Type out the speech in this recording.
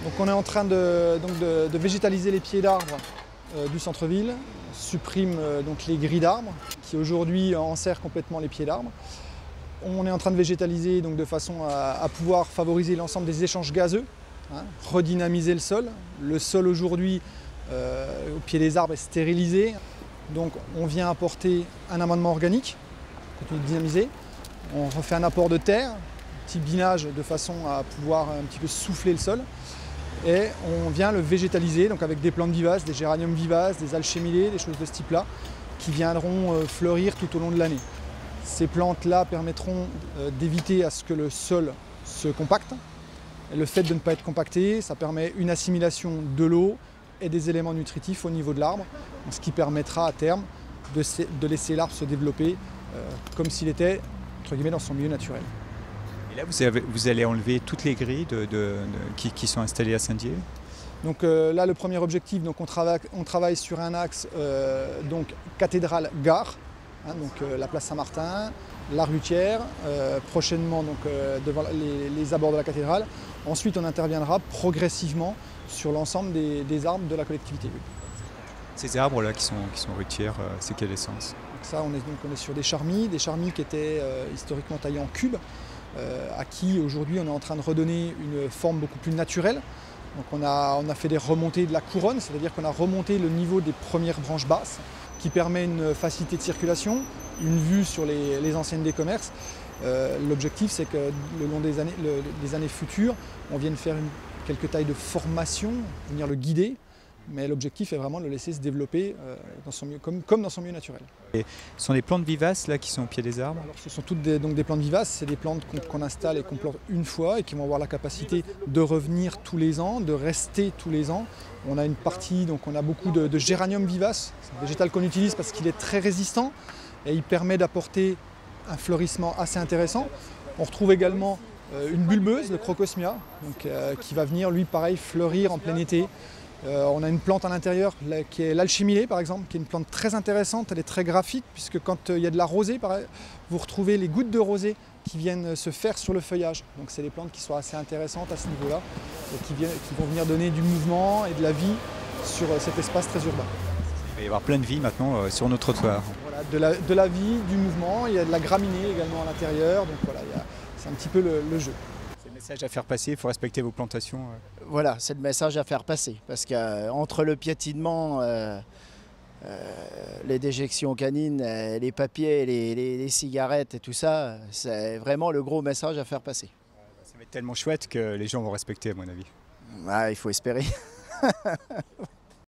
Donc on est en train de végétaliser les pieds d'arbres du centre-ville, supprime donc les grilles d'arbres qui aujourd'hui enserrent complètement les pieds d'arbres. On est en train de végétaliser donc de façon à pouvoir favoriser l'ensemble des échanges gazeux, hein, redynamiser le sol. Le sol aujourd'hui au pied des arbres est stérilisé, donc on vient apporter un amendement organique, continue de dynamiser. On refait un apport de terre, un petit binage de façon à pouvoir un petit peu souffler le sol. Et on vient le végétaliser donc avec des plantes vivaces, des géraniums vivaces, des alchémillées, des choses de ce type-là, qui viendront fleurir tout au long de l'année. Ces plantes-là permettront d'éviter à ce que le sol se compacte. Et le fait de ne pas être compacté, ça permet une assimilation de l'eau et des éléments nutritifs au niveau de l'arbre, ce qui permettra à terme de laisser l'arbre se développer comme s'il était entre guillemets dans son milieu naturel. Et là, vous allez enlever toutes les grilles qui sont installées à Saint-Dié. Donc là, le premier objectif, donc on travaille sur un axe donc cathédrale-gare, hein, donc la place Saint-Martin, la Rutière, prochainement donc, devant les abords de la cathédrale. Ensuite, on interviendra progressivement sur l'ensemble des arbres de la collectivité. Ces arbres-là qui sont Rutières, c'est quelle essence? Donc ça, on est sur des charmilles qui étaient historiquement taillés en cubes, à qui aujourd'hui on est en train de redonner une forme beaucoup plus naturelle. Donc on a fait des remontées de la couronne, c'est-à-dire qu'on a remonté le niveau des premières branches basses, qui permet une facilité de circulation, une vue sur les enseignes des commerces. L'objectif, c'est que le long des années futures, on vienne faire quelques tailles de formation, venir le guider. Mais l'objectif est vraiment de le laisser se développer comme dans son milieu naturel. Et ce sont des plantes vivaces là, qui sont au pied des arbres? Alors, ce sont toutes des plantes vivaces, c'est des plantes qu'on installe et qu'on plante une fois et qui vont avoir la capacité de revenir tous les ans, de rester tous les ans. On a une partie, donc on a beaucoup de géranium vivace, c'est un végétal qu'on utilise parce qu'il est très résistant et il permet d'apporter un fleurissement assez intéressant. On retrouve également une bulbeuse, le crocosmia, donc, qui va venir lui pareil fleurir en plein été. On a une plante à l'intérieur qui est l'alchémillée par exemple, qui est une plante très intéressante, elle est très graphique puisque quand il y a de la rosée, vous retrouvez les gouttes de rosée qui viennent se faire sur le feuillage. Donc c'est des plantes qui sont assez intéressantes à ce niveau-là et qui vont venir donner du mouvement et de la vie sur cet espace très urbain. Il va y avoir plein de vie maintenant sur nos trottoirs. Voilà, de la vie, du mouvement, il y a de la graminée également à l'intérieur, donc voilà, c'est un petit peu le jeu. Message à faire passer, il faut respecter vos plantations. Voilà, c'est le message à faire passer, parce qu'entre le piétinement, les déjections canines, les papiers, les cigarettes et tout ça, c'est vraiment le gros message à faire passer. Ça va être tellement chouette que les gens vont respecter à mon avis. Ah, il faut espérer.